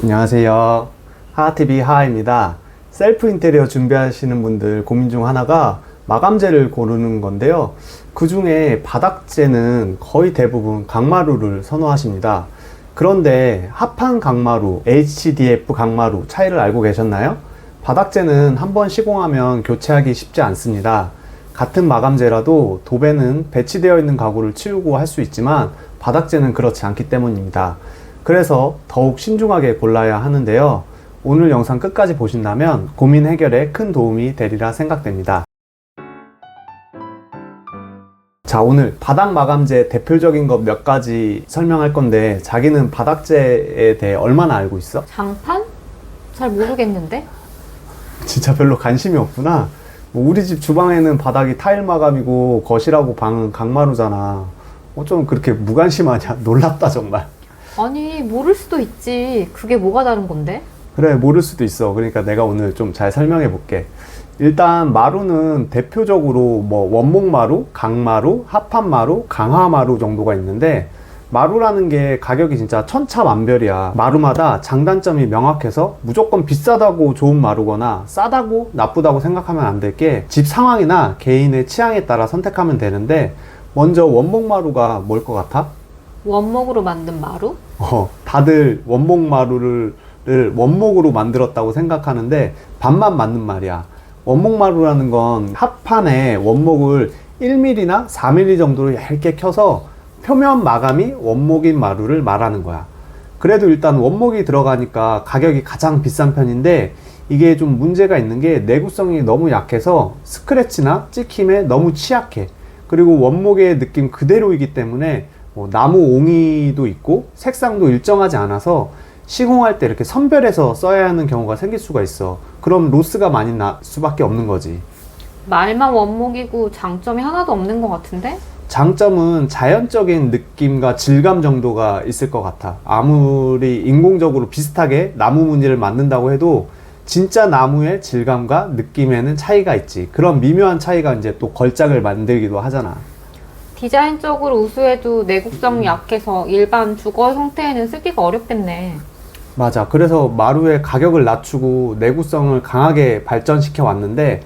안녕하세요. 하하TV 하하입니다. 셀프 인테리어 준비하시는 분들 고민 중 하나가 마감재를 고르는 건데요. 그 중에 바닥재는 거의 대부분 강마루를 선호하십니다. 그런데 합판 강마루, HDF 강마루 차이를 알고 계셨나요? 바닥재는 한번 시공하면 교체하기 쉽지 않습니다. 같은 마감재라도 도배는 배치되어 있는 가구를 치우고 할 수 있지만 바닥재는 그렇지 않기 때문입니다. 그래서 더욱 신중하게 골라야 하는데요. 오늘 영상 끝까지 보신다면 고민 해결에 큰 도움이 되리라 생각됩니다. 자, 오늘 바닥 마감재 대표적인 것 몇 가지 설명할 건데, 자기는 바닥재에 대해 얼마나 알고 있어? 장판? 잘 모르겠는데? 진짜 별로 관심이 없구나. 우리 집 주방에는 바닥이 타일 마감이고 거실하고 방은 강마루잖아. 어쩜 그렇게 무관심하냐? 놀랍다 정말. 아니, 모를 수도 있지. 그게 뭐가 다른 건데? 그래, 모를 수도 있어. 그러니까 내가 오늘 좀 잘 설명해 볼게. 일단 마루는 대표적으로 뭐 원목마루, 강마루, 합판마루, 강화마루 정도가 있는데, 마루라는 게 가격이 진짜 천차만별이야. 마루마다 장단점이 명확해서 무조건 비싸다고 좋은 마루거나 싸다고 나쁘다고 생각하면 안 될 게 집 상황이나 개인의 취향에 따라 선택하면 되는데, 먼저 원목마루가 뭘 것 같아? 원목으로 만든 마루? 다들 원목마루를 원목으로 만들었다고 생각하는데 반만 맞는 말이야. 원목마루라는 건 합판에 원목을 1mm나 4mm 정도로 얇게 켜서 표면 마감이 원목인 마루를 말하는 거야. 그래도 일단 원목이 들어가니까 가격이 가장 비싼 편인데, 이게 좀 문제가 있는 게 내구성이 너무 약해서 스크래치나 찍힘에 너무 취약해. 그리고 원목의 느낌 그대로이기 때문에 나무 옹이도 있고 색상도 일정하지 않아서 시공할 때 이렇게 선별해서 써야 하는 경우가 생길 수가 있어. 그럼 로스가 많이 날 수밖에 없는 거지. 말만 원목이고 장점이 하나도 없는 것 같은데? 장점은 자연적인 느낌과 질감 정도가 있을 것 같아. 아무리 인공적으로 비슷하게 나무 무늬를 만든다고 해도 진짜 나무의 질감과 느낌에는 차이가 있지. 그런 미묘한 차이가 이제 또 걸작을 만들기도 하잖아. 디자인적으로 우수해도 내구성이 약해서 일반 주거 형태에는 쓰기가 어렵겠네. 맞아. 그래서 마루의 가격을 낮추고 내구성을 강하게 발전시켜 왔는데,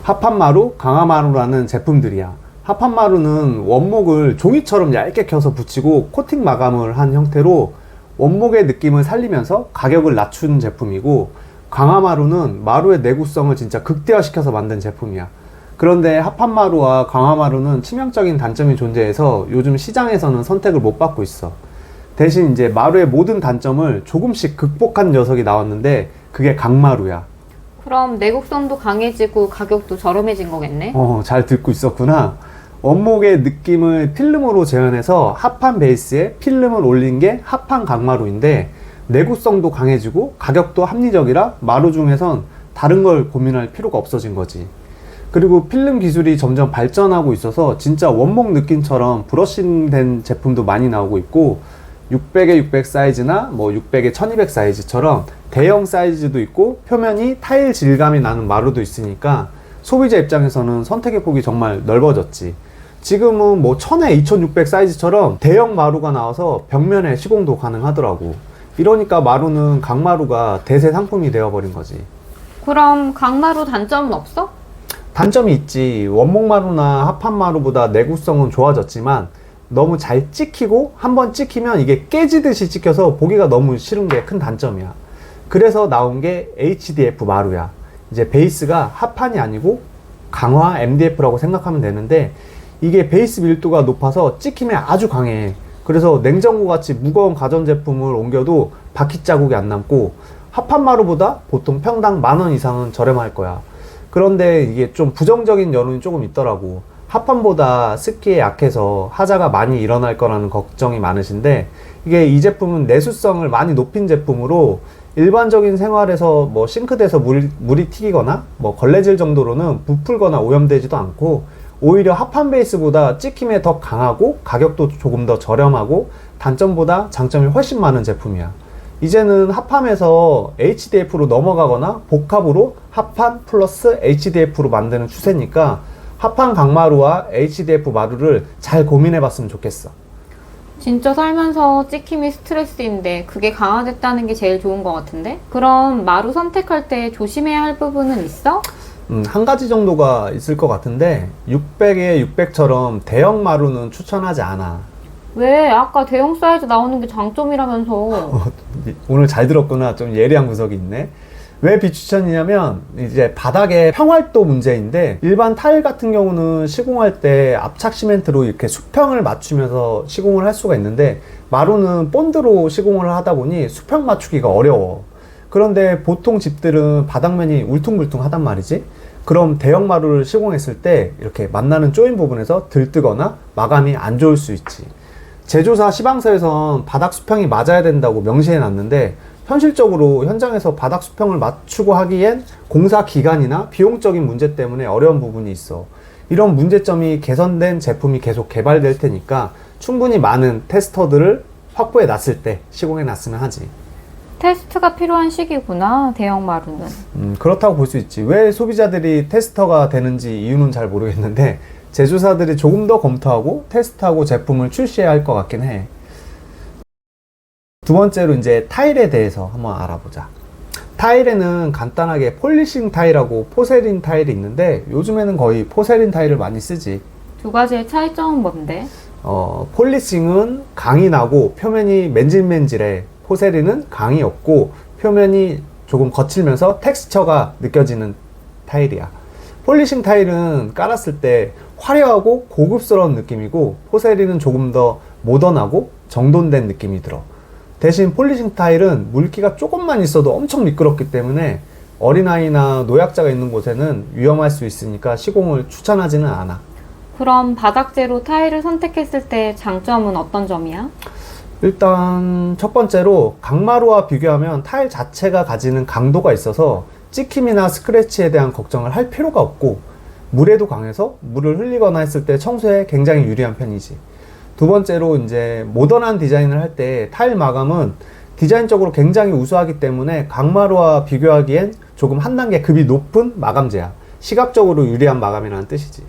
합판마루, 강화마루라는 제품들이야. 합판마루는 원목을 종이처럼 얇게 켜서 붙이고 코팅 마감을 한 형태로 원목의 느낌을 살리면서 가격을 낮춘 제품이고, 강화마루는 마루의 내구성을 진짜 극대화시켜서 만든 제품이야. 그런데 합판마루와 강화마루는 치명적인 단점이 존재해서 요즘 시장에서는 선택을 못 받고 있어. 대신 이제 마루의 모든 단점을 조금씩 극복한 녀석이 나왔는데, 그게 강마루야. 그럼 내구성도 강해지고 가격도 저렴해진 거겠네? 잘 듣고 있었구나. 원목의 느낌을 필름으로 재현해서 합판 베이스에 필름을 올린 게 합판 강마루인데, 내구성도 강해지고 가격도 합리적이라 마루 중에선 다른 걸 고민할 필요가 없어진 거지. 그리고 필름 기술이 점점 발전하고 있어서 진짜 원목 느낌처럼 브러싱된 제품도 많이 나오고 있고, 600에 600 사이즈나 뭐 600에 1200 사이즈처럼 대형 사이즈도 있고 표면이 타일 질감이 나는 마루도 있으니까 소비자 입장에서는 선택의 폭이 정말 넓어졌지. 지금은 뭐 1000에 2600 사이즈처럼 대형 마루가 나와서 벽면에 시공도 가능하더라고. 이러니까 마루는 강마루가 대세 상품이 되어버린 거지. 그럼 강마루 단점은 없어? 단점이 있지. 원목마루나 합판마루보다 내구성은 좋아졌지만 너무 잘 찍히고 한번 찍히면 이게 깨지듯이 찍혀서 보기가 너무 싫은 게 큰 단점이야. 그래서 나온 게 HDF 마루야. 이제 베이스가 합판이 아니고 강화 MDF라고 생각하면 되는데, 이게 베이스 밀도가 높아서 찍힘에 아주 강해. 그래서 냉장고 같이 무거운 가전제품을 옮겨도 바퀴 자국이 안 남고, 합판마루보다 보통 평당 10,000원 이상은 저렴할 거야. 그런데 이게 좀 부정적인 여론이 조금 있더라고. 합판보다 습기에 약해서 하자가 많이 일어날 거라는 걱정이 많으신데, 이게 이 제품은 내수성을 많이 높인 제품으로 일반적인 생활에서 뭐 싱크대에서 물이 튀기거나 뭐 걸레질 정도로는 부풀거나 오염되지도 않고, 오히려 합판 베이스보다 찍힘에 더 강하고 가격도 조금 더 저렴하고 단점보다 장점이 훨씬 많은 제품이야. 이제는 합판에서 HDF로 넘어가거나 복합으로 합판 플러스 HDF로 만드는 추세니까 합판 강마루와 HDF 마루를 잘 고민해 봤으면 좋겠어. 진짜 살면서 찍힘이 스트레스인데 그게 강화됐다는 게 제일 좋은 것 같은데? 그럼 마루 선택할 때 조심해야 할 부분은 있어? 한 가지 정도가 있을 것 같은데 600에 600처럼 대형 마루는 추천하지 않아. 왜? 아까 대형 사이즈 나오는 게 장점이라면서. 오늘 잘 들었구나. 좀 예리한 구석이 있네. 왜 비추천이냐면 이제 바닥의 평활도 문제인데, 일반 타일 같은 경우는 시공할 때 압착 시멘트로 이렇게 수평을 맞추면서 시공을 할 수가 있는데, 마루는 본드로 시공을 하다 보니 수평 맞추기가 어려워. 그런데 보통 집들은 바닥면이 울퉁불퉁하단 말이지. 그럼 대형 마루를 시공했을 때 이렇게 만나는 조인 부분에서 들뜨거나 마감이 안 좋을 수 있지. 제조사 시방서에선 바닥 수평이 맞아야 된다고 명시해 놨는데, 현실적으로 현장에서 바닥 수평을 맞추고 하기엔 공사 기간이나 비용적인 문제 때문에 어려운 부분이 있어. 이런 문제점이 개선된 제품이 계속 개발될 테니까 충분히 많은 테스터들을 확보해 놨을 때 시공해 놨으면 하지. 테스트가 필요한 시기구나, 대형 마루는. 그렇다고 볼 수 있지. 왜 소비자들이 테스터가 되는지 이유는 잘 모르겠는데, 제조사들이 조금 더 검토하고 테스트하고 제품을 출시해야 할 것 같긴 해. 두 번째로 이제 타일에 대해서 한번 알아보자. 타일에는 간단하게 폴리싱 타일하고 포세린 타일이 있는데, 요즘에는 거의 포세린 타일을 많이 쓰지. 두 가지의 차이점은 뭔데? 폴리싱은 강이 나고 표면이 맨질맨질해. 포세린은 강이 없고 표면이 조금 거칠면서 텍스처가 느껴지는 타일이야. 폴리싱 타일은 깔았을 때 화려하고 고급스러운 느낌이고, 포세린은 조금 더 모던하고 정돈된 느낌이 들어. 대신 폴리싱 타일은 물기가 조금만 있어도 엄청 미끄럽기 때문에 어린아이나 노약자가 있는 곳에는 위험할 수 있으니까 시공을 추천하지는 않아. 그럼 바닥재로 타일을 선택했을 때 장점은 어떤 점이야? 일단 첫 번째로 강마루와 비교하면 타일 자체가 가지는 강도가 있어서 찍힘이나 스크래치에 대한 걱정을 할 필요가 없고, 물에도 강해서 물을 흘리거나 했을 때 청소에 굉장히 유리한 편이지. 두 번째로 이제 모던한 디자인을 할 때 타일 마감은 디자인적으로 굉장히 우수하기 때문에 강마루와 비교하기엔 조금 한 단계 급이 높은 마감재야. 시각적으로 유리한 마감이라는 뜻이지.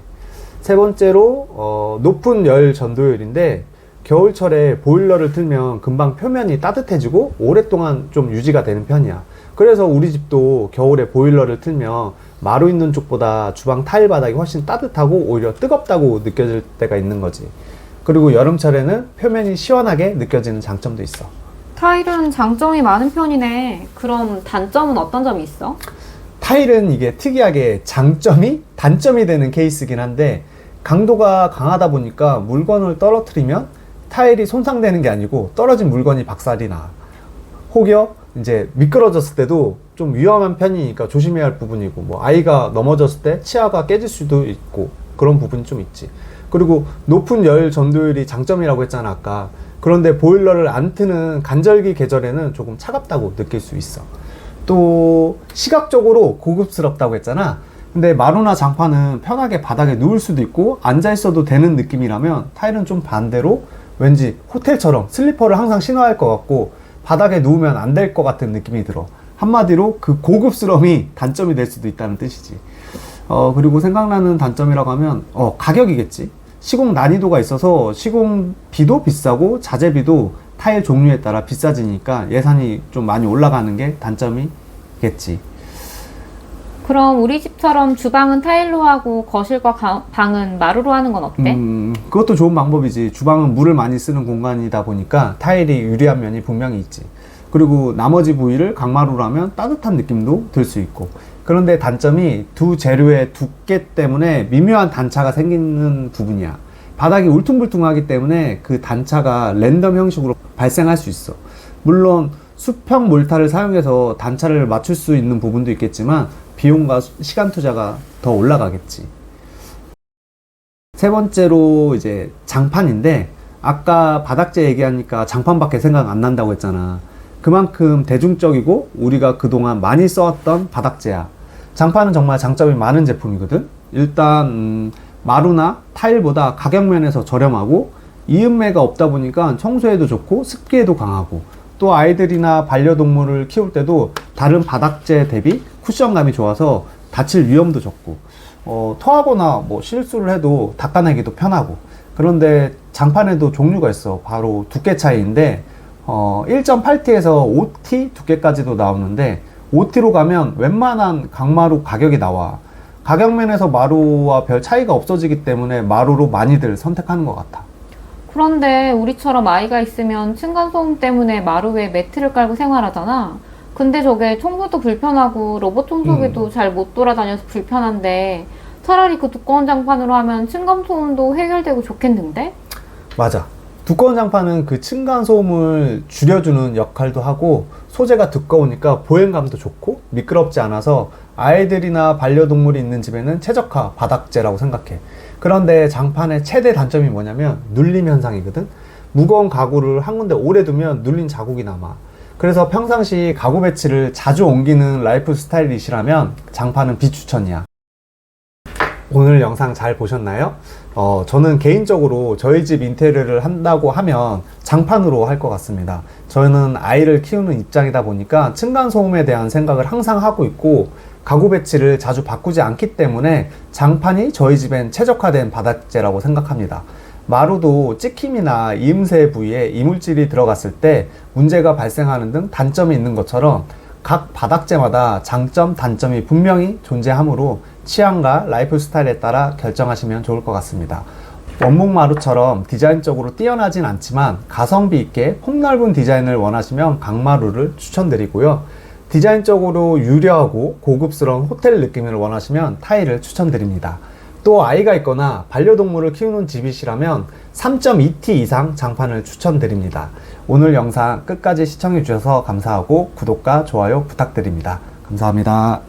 세 번째로 높은 열 전도율인데, 겨울철에 보일러를 틀면 금방 표면이 따뜻해지고 오랫동안 좀 유지가 되는 편이야. 그래서 우리 집도 겨울에 보일러를 틀면 마루 있는 쪽보다 주방 타일 바닥이 훨씬 따뜻하고 오히려 뜨겁다고 느껴질 때가 있는 거지. 그리고 여름철에는 표면이 시원하게 느껴지는 장점도 있어. 타일은 장점이 많은 편이네. 그럼 단점은 어떤 점이 있어? 타일은 이게 특이하게 장점이 단점이 되는 케이스긴 한데, 강도가 강하다 보니까 물건을 떨어뜨리면 타일이 손상되는 게 아니고 떨어진 물건이 박살이 나. 혹여 이제 미끄러졌을 때도 좀 위험한 편이니까 조심해야 할 부분이고, 뭐 아이가 넘어졌을 때 치아가 깨질 수도 있고 그런 부분이 좀 있지. 그리고 높은 열 전도율이 장점이라고 했잖아 아까. 그런데 보일러를 안 트는 간절기 계절에는 조금 차갑다고 느낄 수 있어. 또 시각적으로 고급스럽다고 했잖아. 근데 마루나 장판은 편하게 바닥에 누울 수도 있고 앉아 있어도 되는 느낌이라면, 타일은 좀 반대로 왠지 호텔처럼 슬리퍼를 항상 신어야 할 것 같고 바닥에 누우면 안 될 것 같은 느낌이 들어. 한마디로 그 고급스러움이 단점이 될 수도 있다는 뜻이지. 그리고 생각나는 단점이라고 하면 가격이겠지. 시공 난이도가 있어서 시공비도 비싸고 자재비도 타일 종류에 따라 비싸지니까 예산이 좀 많이 올라가는 게 단점이겠지. 그럼 우리 집처럼 주방은 타일로 하고 거실과 방은 마루로 하는 건 어때? 그것도 좋은 방법이지. 주방은 물을 많이 쓰는 공간이다 보니까 타일이 유리한 면이 분명히 있지. 그리고 나머지 부위를 강마루로 하면 따뜻한 느낌도 들 수 있고. 그런데 단점이 두 재료의 두께 때문에 미묘한 단차가 생기는 부분이야. 바닥이 울퉁불퉁하기 때문에 그 단차가 랜덤 형식으로 발생할 수 있어. 물론 수평 몰타를 사용해서 단차를 맞출 수 있는 부분도 있겠지만 비용과 시간 투자가 더 올라가겠지. 세 번째로 이제 장판인데, 아까 바닥재 얘기하니까 장판밖에 생각 안 난다고 했잖아. 그만큼 대중적이고 우리가 그동안 많이 써왔던 바닥재야. 장판은 정말 장점이 많은 제품이거든. 일단 마루나 타일보다 가격면에서 저렴하고 이음매가 없다 보니까 청소에도 좋고 습기에도 강하고, 또 아이들이나 반려동물을 키울 때도 다른 바닥재 대비 쿠션감이 좋아서 다칠 위험도 적고, 토하거나 뭐 실수를 해도 닦아내기도 편하고, 그런데 장판에도 종류가 있어. 바로 두께 차이인데 1.8T에서 5T 두께까지도 나오는데 5T로 가면 웬만한 강마루 가격이 나와. 가격면에서 마루와 별 차이가 없어지기 때문에 마루로 많이들 선택하는 것 같아. 그런데 우리처럼 아이가 있으면 층간소음 때문에 마루에 매트를 깔고 생활하잖아. 근데 저게 청소도 불편하고 로봇 청소기도 잘 못 돌아다녀서 불편한데 차라리 그 두꺼운 장판으로 하면 층간소음도 해결되고 좋겠는데? 맞아. 두꺼운 장판은 그 층간 소음을 줄여주는 역할도 하고 소재가 두꺼우니까 보행감도 좋고 미끄럽지 않아서 아이들이나 반려동물이 있는 집에는 최적화 바닥재라고 생각해. 그런데 장판의 최대 단점이 뭐냐면 눌림 현상이거든. 무거운 가구를 한 군데 오래 두면 눌린 자국이 남아. 그래서 평상시 가구 배치를 자주 옮기는 라이프 스타일이시라면 장판은 비추천이야. 오늘 영상 잘 보셨나요? 저는 개인적으로 저희 집 인테리어를 한다고 하면 장판으로 할 것 같습니다. 저는 아이를 키우는 입장이다 보니까 층간소음에 대한 생각을 항상 하고 있고 가구 배치를 자주 바꾸지 않기 때문에 장판이 저희 집엔 최적화된 바닥재라고 생각합니다. 마루도 찍힘이나 이음새 부위에 이물질이 들어갔을 때 문제가 발생하는 등 단점이 있는 것처럼 각 바닥재마다 장점, 단점이 분명히 존재하므로 취향과 라이프 스타일에 따라 결정하시면 좋을 것 같습니다. 원목 마루처럼 디자인적으로 뛰어나진 않지만 가성비 있게 폭넓은 디자인을 원하시면 강마루를 추천드리고요. 디자인적으로 유려하고 고급스러운 호텔 느낌을 원하시면 타일을 추천드립니다. 또 아이가 있거나 반려동물을 키우는 집이시라면 3.2T 이상 장판을 추천드립니다. 오늘 영상 끝까지 시청해 주셔서 감사하고 구독과 좋아요 부탁드립니다. 감사합니다.